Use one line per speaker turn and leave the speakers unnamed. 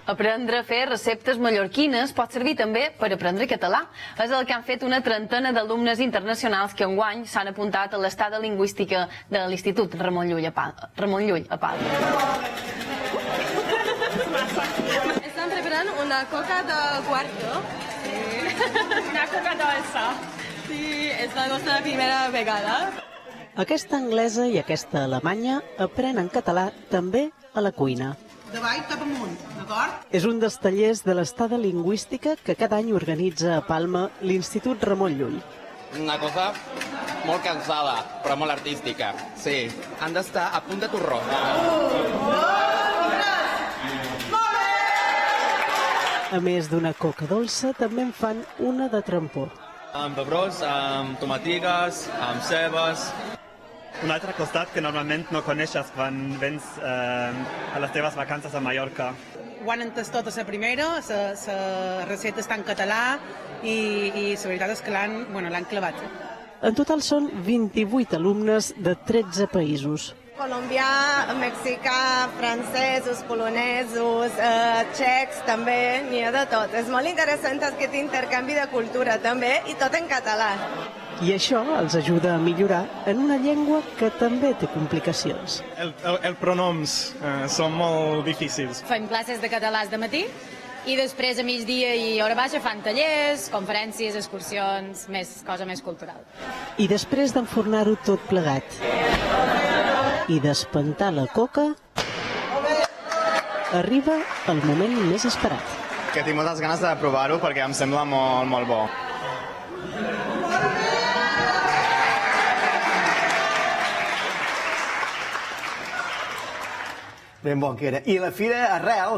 Aprendre a fer receptes mallorquines pot servir també per aprendre català. És el que han fet una trentena d'alumnes internacionals que enguany s'han apuntat a l'estada lingüística de l'Institut Ramon Llull a Palma.
Estan preparant una coca de cuarto. Una coca dolça. Sí, és la nostra primera vegada.
Aquesta anglesa i aquesta alemanya aprenen català també a la cuina.
Davall cap amunt, d'acord?
És un dels tallers de l'estada lingüística que cada any organitza a Palma l'Institut Ramon Llull.
Una cosa molt cansada, però molt artística. Sí, han d'estar a punt de torró.
A més d'una coca dolça, també en fan una de trampó.
Amb pebrós, amb tomatigues, amb cebes. Un altre costat que normalment no coneixes quan vens a les teves vacances a Mallorca.
Ho han entès tot a la primera, la recepta està en català i la veritat és que l'han clavat.
En total són 28 alumnes de 13 països.
Colombià, mexicà, francesos, polonesos, txecs també, n'hi ha de tot. És molt interessant aquest intercanvi de cultura també i tot en català.
I això els ajuda a millorar en una llengua que també té complicacions.
Els pronoms són molt difícils.
Fem classes de català de matí i després a migdia i hora baixa fan tallers, conferències, excursions, cosa més cultural.
I després d'enfornar-ho tot plegat i d'espantar la coca, arriba el moment més esperat.
Que tinc moltes ganes de provar-ho perquè em sembla molt, molt bo.
Ben bon que era. I la fira Arrels